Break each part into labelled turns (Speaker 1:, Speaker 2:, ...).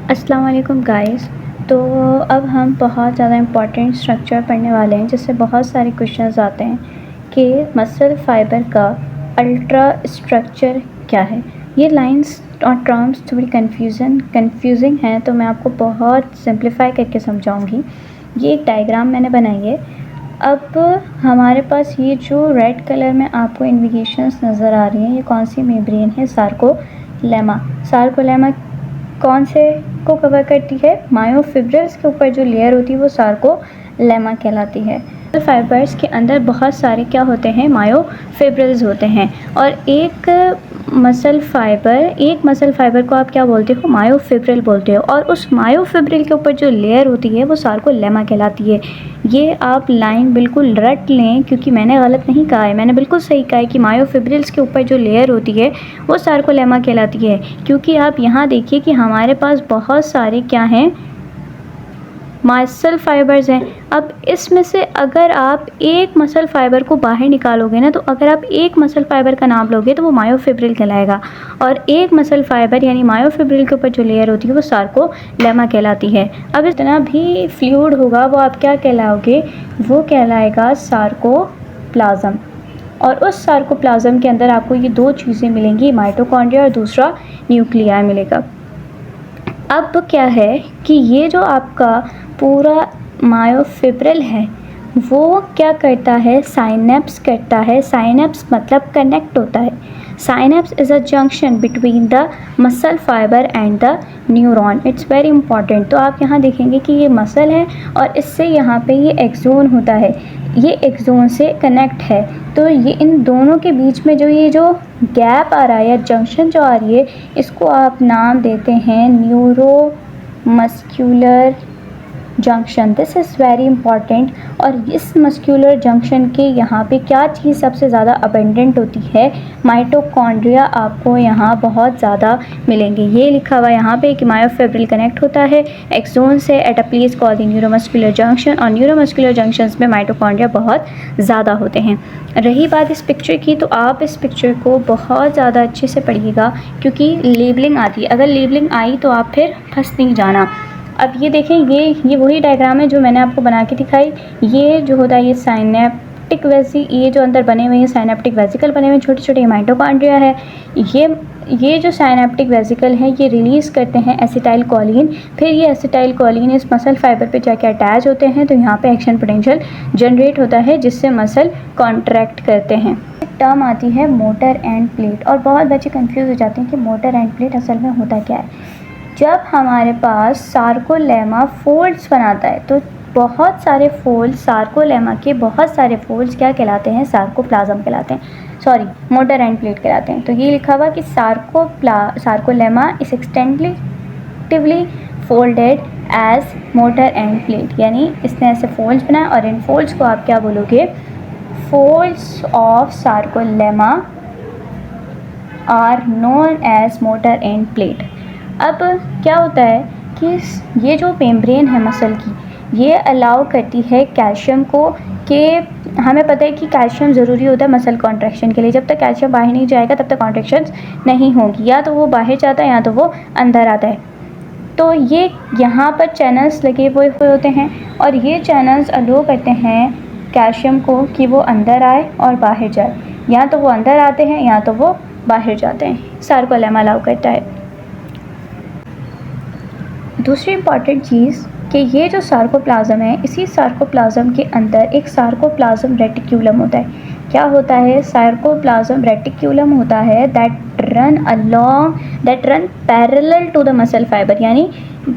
Speaker 1: अस्सलाम वालेकुम गाइस। तो अब हम बहुत ज़्यादा इम्पॉर्टेंट स्ट्रक्चर पढ़ने वाले हैं जिससे बहुत सारे क्वेश्चंस आते हैं कि मसल फाइबर का अल्ट्रा स्ट्रक्चर क्या है। ये लाइंस और टर्म्स थोड़ी कंफ्यूजिंग हैं, तो मैं आपको बहुत सिंप्लीफाई करके समझाऊंगी। ये एक डायग्राम मैंने बनाई है। अब हमारे पास ये जो रेड कलर में आपको इंडिकेशंस नज़र आ रही हैं, ये कौन सी मेम्ब्रेन है? सार्कोलेमा। सार्कोलेमा कौन से को कवर करती है? मायोफिब्रिल्स के ऊपर जो लेयर होती है वो सार्कोलेमा कहलाती है। फाइबर्स के अंदर बहुत सारे क्या होते हैं? मायोफिब्रिल्स होते हैं। और एक मसल फाइबर को आप क्या बोलते हो? मायोफिब्रिल बोलते हो। और उस मायोफिब्रिल के ऊपर जो लेयर होती है वो सार्कोलेमा कहलाती है। ये आप लाइन बिल्कुल रट लें, क्योंकि मैंने गलत नहीं कहा है, मैंने बिल्कुल सही कहा है कि मायोफिब्रिल्स के ऊपर जो लेयर होती है वो सार्कोलेमा कहलाती है। क्योंकि आप यहाँ देखिए कि हमारे पास बहुत सारे क्या हैं? मसल फाइबर्स हैं। अब इसमें से अगर आप एक मसल फाइबर को बाहर निकालोगे ना, तो अगर आप एक मसल फाइबर का नाम लोगे तो वो मायोफिब्रिल कहलाएगा, और एक मसल फाइबर यानी मायोफिब्रिल के ऊपर जो लेयर होती है वो सार्कोलेमा कहलाती है। अब इतना भी फ्लूइड होगा वो आप क्या कहलाओगे? वो कहलाएगा सार्कोप्लाज्म। और उस सार्कोप्लाज्म के अंदर आपको ये दो चीज़ें मिलेंगी, माइटोकॉन्ड्रिया और दूसरा न्यूक्लियाई मिलेगा। अब क्या है कि ये जो आपका पूरा मायोफिब्रिल है वो क्या करता है? साइनेप्स करता है। साइनेप्स मतलब कनेक्ट होता है। Synapse is a junction between the muscle fibre and the neuron. It's very important. तो आप यहाँ देखेंगे कि ये मसल है और इससे यहाँ पे ये एक्सोन होता है, ये एक्सोन से कनेक्ट है। तो ये इन दोनों के बीच में ये जो गैप आ रहा है या जंक्शन जो आ रही है, इसको आप नाम देते हैं neuromuscular junction. This is very important. और इस मस्कुलर जंक्शन के यहाँ पे क्या चीज़ सबसे ज़्यादा अबेंडेंट होती है? माइटोकॉन्ड्रिया आपको यहाँ बहुत ज़्यादा मिलेंगे। ये लिखा हुआ यहाँ पे कि मायोफिब्रिल कनेक्ट होता है एक्सोन से at a place called the neuromuscular junction, और न्यूरोमस्कुलर जंक्शंस में माइटोकॉन्ड्रिया बहुत ज़्यादा होते हैं। रही बात इस पिक्चर की, तो आप इस पिक्चर को बहुत ज़्यादा अच्छे से पढ़िएगा, क्योंकि लेबलिंग आती है। अगर लेबलिंग आई तो आप फिर फंस नहीं जाना। अब ये देखें, ये वही डायग्राम है जो मैंने आपको बना के दिखाई। ये जो होता है ये साइनेप्टिक ये जो अंदर बने हुए हैं साइनेप्टिक वेसिकल बने हुए हैं, छोटे छोटे माइटोकॉन्ड्रिया है। ये जो साइनेप्टिक वेसिकल है ये रिलीज़ करते हैं एसिटाइल कोलिन। फिर ये एसिटाइल कोलिन इस मसल फाइबर पे जाके अटैच होते हैं, तो यहाँ पे एक्शन पोटेंशियल जनरेट होता है जिससे मसल कॉन्ट्रैक्ट करते हैं। टर्म आती है मोटर एंड प्लेट, और बहुत बच्चे कंफ्यूज हो जाते हैं कि मोटर एंड प्लेट असल में होता क्या है। जब हमारे पास सार्कोलेमा फोल्ड्स बनाता है तो बहुत सारे फोल्ड्स, सार्कोलेमा के बहुत सारे फोल्ड्स क्या कहलाते हैं? सार्कोप्लाज्म कहलाते हैं, सॉरी मोटर एंड प्लेट कहलाते हैं। तो ये लिखा हुआ कि sarcolemma is extensively folded as motor end plate, यानी इसने ऐसे फोल्ड्स बनाए और इन फोल्ड्स को आप क्या बोलोगे? Folds of sarcolemma are known as motor end plate. अब क्या होता है कि ये जो मेम्ब्रेन है मसल की, ये अलाउ करती है कैल्शियम को, कि हमें पता है कि कैल्शियम ज़रूरी होता है मसल कॉन्ट्रैक्शन के लिए। जब तक कैल्शियम बाहर नहीं जाएगा तब तक कॉन्ट्रैक्शंस नहीं होगी, या तो वो बाहर जाता है या तो वो अंदर आता है। तो ये यहाँ पर चैनल्स लगे हुए होते हैं और ये चैनल्स अलाउ करते हैं कैल्शियम को कि वो अंदर आए और बाहर जाए, या तो वो अंदर आते हैं या तो वो बाहर जाते हैं। सार्कोलेमा अलाउ करता है। दूसरी इम्पॉर्टेंट चीज़ कि ये जो सार्कोप्लाज्म है, इसी सार्कोप्लाज्म के अंदर एक सार्कोप्लाज्म रेटिक्यूलम होता है। क्या होता है? सार्कोप्लाज्म रेटिक्यूलम होता है that run parallel to the muscle fibre, यानी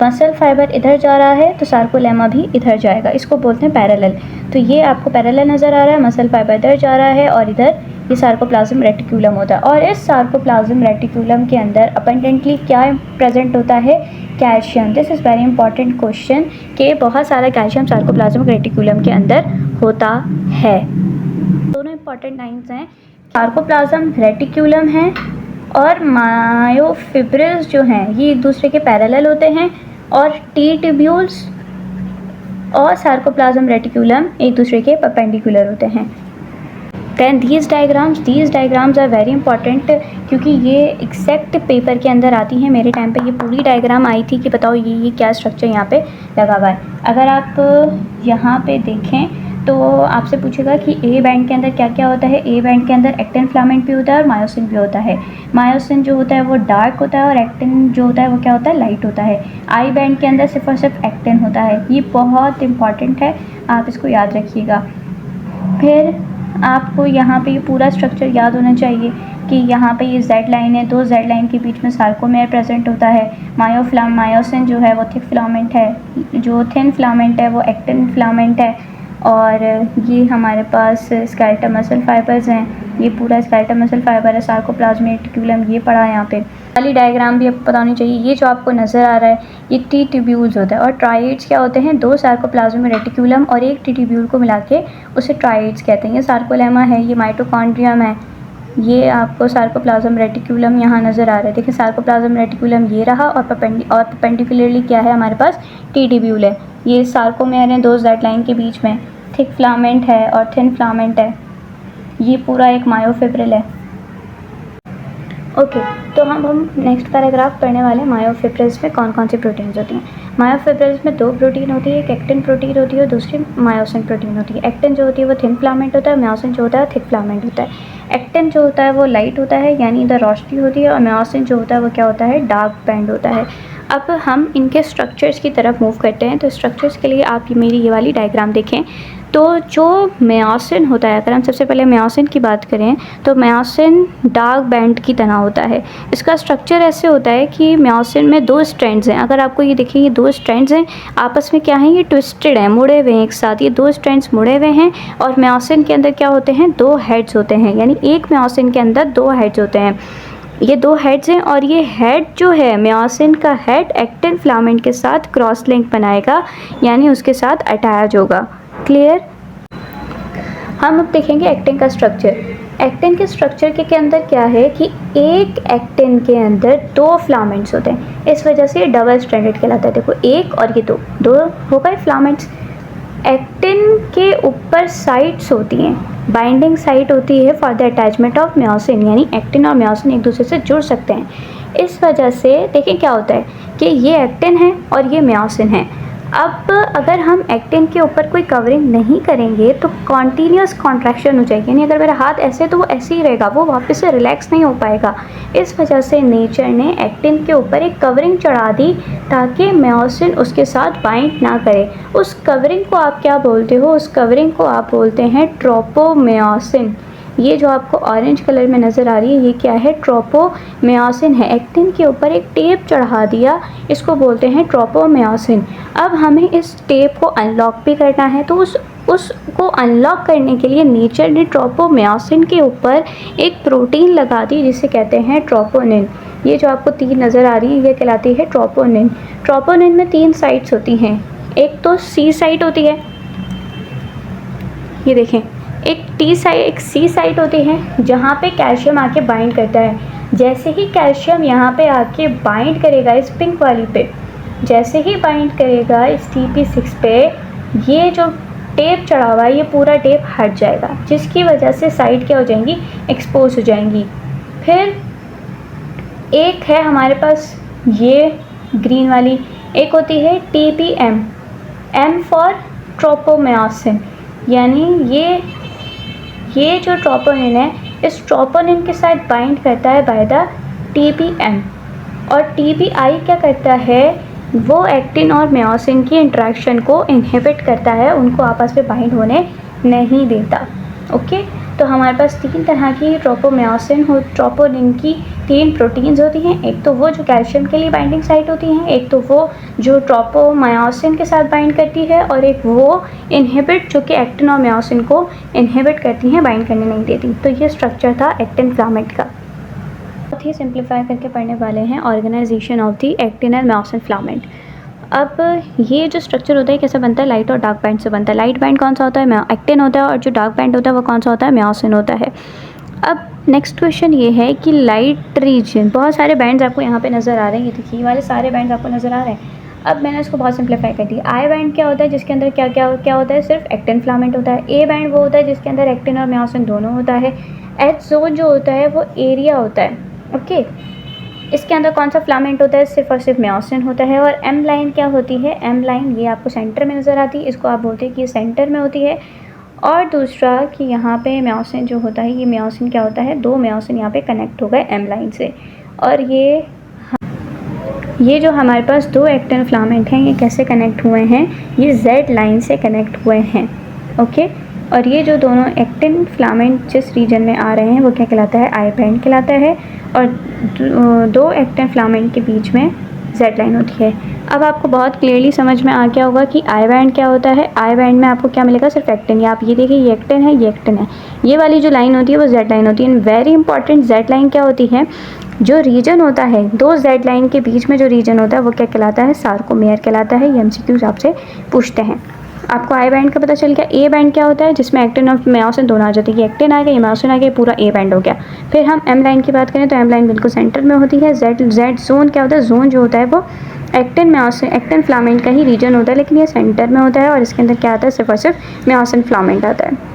Speaker 1: मसल फाइबर इधर जा रहा है तो सार्कोलेमा भी इधर जाएगा, इसको बोलते हैं पैरेलल। तो ये आपको पैरेलल नज़र आ रहा है, मसल फाइबर इधर जा रहा है और इधर ये सार्कोप्लाज्म रेटिक्यूलम होता है। और इस सार्कोप्लाज्म रेटिक्यूलम के अंदर अबंडेंटली क्या प्रेजेंट होता है? Calcium. This is very important question कि बहुत सारा कैल्शियम सार्कोप्लाज्म रेटिक्यूलम के अंदर होता है। दोनों इंपॉर्टेंट लाइन्स हैं, सार्कोप्लाज्म रेटिक्यूलम है और मायोफिब्रिल्स जो हैं ये एक दूसरे के पैरेलल होते हैं, और टी ट्यूब्यूल्स और सार्कोप्लाज्म रेटिक्यूलम एक दूसरे के परपेंडिकुलर होते हैं। Then these diagrams are very important, क्योंकि ये एग्जैक्ट पेपर के अंदर आती हैं। मेरे टाइम पे ये पूरी डायग्राम आई थी कि बताओ ये क्या स्ट्रक्चर यहाँ पे लगा हुआ है। अगर आप यहाँ पे देखें तो आपसे पूछेगा कि ए बैंड के अंदर क्या क्या होता है। ए बैंड के अंदर एक्टिन फिलामेंट भी होता है और मायोसिन भी होता है। मायोसिन जो होता है वो डार्क होता है और एक्टिन जो होता है वो क्या होता है, लाइट होता है। आई बैंड के अंदर सिर्फ और सिर्फ एक्टिन होता है। ये बहुत इंपॉर्टेंट है, आप इसको याद रखिएगा। फिर आपको यहाँ पे ये पूरा स्ट्रक्चर याद होना चाहिए कि यहाँ पे ये जेड लाइन है, 2 जेड लाइन के बीच में सार्कोमेयर प्रेजेंट होता है। मायोसिन जो है वो थिक फिलामेंट है, जो थिन फिलामेंट है वो एक्टिन फिलामेंट है। और ये हमारे पास स्केलेटल मसल फाइबर्स हैं, ये पूरा स्केलेटल मसल फाइबर है। सार्कोप्लाज्म रेटिकुलम ये पड़ा है यहाँ पे। वाली डायग्राम भी आपको पता होनी चाहिए। ये जो आपको नज़र आ रहा है ये टी ट्यूब्यूल्स होता है, और ट्राइड्स क्या होते हैं, 2 सार्कोप्लाज्म रेटिकुलम और 1 टी ट्यूब्यूल को मिला के उसे ट्राइड्स कहते हैं। ये सार्कोलेमा है, ये माइटोकॉन्ड्रियम है, ये आपको सार्कोप्लाज्म रेटिकुलम यहाँ नज़र आ रहा है। देखिए सार्कोप्लाज्म रेटिकुलम ये रहा, और परपेंडिकुलरली क्या है हमारे पास, टी ट्यूब्यूल है। ये सार्कोमेयर है 2 जेड लाइन के बीच में, थिक फिलामेंट है और थिन फिलामेंट है। ये पूरा एक मायोफिब्रिल है। ओके, तो हम नेक्स्ट पैराग्राफ पढ़ने वाले हैं मायोफिब्रिल्स में कौन कौन सी प्रोटीन्स होती हैं। मायोफिब्रिल्स में 2 प्रोटीन होती है, एक एक्टिन प्रोटीन होती है और दूसरी मायोसिन प्रोटीन होती है। एक्टिन जो होती है वो थिन फिलामेंट होता है, मायोसिन जो होता है थिक फिलामेंट होता है। एक्टिन जो होता है वो लाइट होता है, यानी इधर रोशनी होती है, और मायोसिन जो होता है वो क्या होता है, डार्क बैंड होता है। अब हम इनके स्ट्रक्चर्स की तरफ मूव करते हैं। तो स्ट्रक्चर्स के लिए आप मेरी ये वाली डायग्राम देखें। तो जो मायोसिन होता है, अगर हम सबसे पहले मायोसिन की बात करें तो मायोसिन डार्क बैंड की तरह होता है। इसका स्ट्रक्चर ऐसे होता है कि मायोसिन में 2 स्ट्रैंड्स हैं। अगर आपको ये देखें, ये 2 स्ट्रैंड्स हैं, आपस में क्या हैं, ये ट्विस्टेड हैं, मुड़े हुए हैं एक साथ। ये 2 स्ट्रैंड्स मुड़े हुए हैं, और मायोसिन के अंदर क्या होते हैं, 2 हेड्स होते हैं, यानी एक मायोसिन के अंदर 2 हेड्स होते हैं। ये 2 हेड्स हैं, और ये हेड जो है मायोसिन का हेड एक्टिन फिलामेंट के साथ क्रॉस लिंक बनाएगा, यानी उसके साथ अटैच होगा। क्लियर। हम अब देखेंगे एक्टिन का स्ट्रक्चर। एक्टिन के स्ट्रक्चर के अंदर क्या है कि एक एक्टिन के अंदर 2 फिलामेंट्स होते हैं, इस वजह से ये डबल स्ट्रैंडेड कहलाता है। देखो, एक और ये 2 हो गए फिलामेंट्स। एक्टिन के ऊपर साइट्स होती हैं, बाइंडिंग साइट होती है for the attachment of myosin, यानी एक्टिन और मायोसिन एक दूसरे से जुड़ सकते हैं। इस वजह से देखें क्या होता है कि ये एक्टिन है और ये मायोसिन है। अब अगर हम एक्टिन के ऊपर कोई कवरिंग नहीं करेंगे तो कॉन्टीन्यूस कॉन्ट्रैक्शन हो जाएगी, यानी अगर मेरा हाथ ऐसे तो वो ऐसे ही रहेगा, वो वापस से रिलैक्स नहीं हो पाएगा। इस वजह से नेचर ने एक्टिन के ऊपर एक कवरिंग चढ़ा दी ताकि मायोसिन उसके साथ बाइंड ना करे। उस कवरिंग को आप क्या बोलते हो, उस कवरिंग को आप बोलते हैं ट्रोपोमायोसिन। ये जो आपको ऑरेंज कलर में नज़र आ रही है ये क्या है, ट्रोपोमायोसिन है। एक्टिन के ऊपर एक टेप चढ़ा दिया, इसको बोलते हैं ट्रोपोमायोसिन। अब हमें इस टेप को अनलॉक भी करना है, तो उसको अनलॉक करने के लिए नेचर ने ट्रोपोमायोसिन के ऊपर एक प्रोटीन लगा दी जिसे कहते हैं ट्रोपोनिन। ये जो आपको 3 नज़र आ रही है ये कहलाती है ट्रोपोनिन। ट्रोपोनिन में 3 साइट्स होती हैं, एक तो सी साइट होती है, ये देखें, एक सी साइट होती है जहाँ पे कैल्शियम आके बाइंड करता है। जैसे ही कैल्शियम यहाँ पे आके बाइंड करेगा इस पिंक वाली पे, जैसे ही बाइंड करेगा इस TP6 पे, ये जो टेप चढ़ा हुआ है ये पूरा टेप हट जाएगा, जिसकी वजह से साइट क्या हो जाएंगी, एक्सपोज हो जाएंगी। फिर एक है हमारे पास ये ग्रीन वाली, एक होती है TPM, M फॉर ट्रोपोमायोसिन, यानी ये जो ट्रोपोनिन है इस ट्रोपोनिन के साथ बाइंड करता है बाय द TPM, और TPI क्या करता है, वो एक्टिन और मायोसिन की इंटरेक्शन को इनहिबिट करता है, उनको आपस में बाइंड होने नहीं देता। ओके, तो हमारे पास 3 तरह की ट्रोपोनिन की 3 प्रोटीन्स होती हैं। एक तो वो जो कैल्शियम के लिए बाइंडिंग साइट होती हैं, एक तो वो जो ट्रोपोमायोसिन के साथ बाइंड करती है, और एक वो इनहिबिट जो कि एक्टिन और मायोसिन को इनहिबिट करती हैं, बाइंड करने नहीं देती। तो ये स्ट्रक्चर था एक्टिन फिलामेंट का। बहुत ही सिंप्लीफाई करके पढ़ने वाले हैं organisation of the actin and myosin filament. अब ये जो स्ट्रक्चर होता है कैसे बनता है, लाइट और डार्क बैंड से बनता है। लाइट बैंड कौन सा होता है, एक्टिन होता है, और जो डार्क बैंड होता है वो कौन सा होता है, मायोसिन होता है। अब नेक्स्ट क्वेश्चन ये है कि लाइट रीजन, बहुत सारे बैंड्स आपको यहाँ पे नज़र आ रहे हैं, ये देखिए ये वाले सारे बैंड्स आपको नज़र आ रहे हैं। अब मैंने इसको बहुत सिंप्लीफाई कर दिया। आई बैंड क्या होता है, जिसके अंदर क्या क्या क्या होता है, सिर्फ एक्टिन फिलामेंट होता है। ए बैंड वो होता है जिसके अंदर एक्टिन और मायोसिन दोनों होता है। एच जोन जो होता है वो एरिया होता है। ओके, इसके अंदर कौन सा फिलामेंट होता है, सिर्फ और सिर्फ मायोसिन होता है। और एम लाइन क्या होती है, एम लाइन ये आपको सेंटर में नज़र आती है, इसको आप बोलते हैं कि ये सेंटर में होती है। और दूसरा कि यहाँ पे मायोसिन जो होता है, ये मायोसिन क्या होता है, दो मायोसिन यहाँ पे कनेक्ट हो गए एम लाइन से। और ये जो हमारे पास दो एक्टिन फिलामेंट हैं, ये कैसे कनेक्ट हुए हैं, ये जेड लाइन से कनेक्ट हुए हैं। ओके, और ये जो दोनों एक्टिन फिलामेंट जिस रीजन में आ रहे हैं वो क्या कहलाता है, आई बैंड कहलाता है। और दो एक्टिन फिलामेंट के बीच में जेड लाइन होती है। अब आपको बहुत क्लियरली समझ में आ गया होगा कि आई बैंड क्या होता है। आई बैंड में आपको क्या मिलेगा, सिर्फ एक्टिन। या आप ये देखिए, ये एक्टिन है, ये एक्टिन है। ये वाली जो लाइन होती है वो जेड लाइन होती है। वेरी इंपॉर्टेंट, जेड लाइन क्या होती है, जो रीजन होता है दो जेड लाइन के बीच में जो रीजन होता है वो क्या कहलाता है, सार्कोमेयर कहलाता है। ये एमसीक्यूज आपसे पूछते हैं। आपको आई बैंड का पता चल गया। ए बैंड क्या होता है, जिसमें एक्टिन और मायोसिन दोनों आ जाते हैं। ये एक्टिन आ गया, ये मायोसिन आ गया, पूरा ए बैंड हो गया। फिर हम एम लाइन की बात करें तो एम लाइन बिल्कुल सेंटर में होती है। जेड जोन क्या होता है, जोन जो होता है वो एक्टिन मायोसिन एक्टिन फिलामेंट का ही रीजन होता है, लेकिन ये सेंटर में होता है। और इसके अंदर क्या आता है, सिर्फ और सिर्फ मायोसिन फिलामेंट आता है।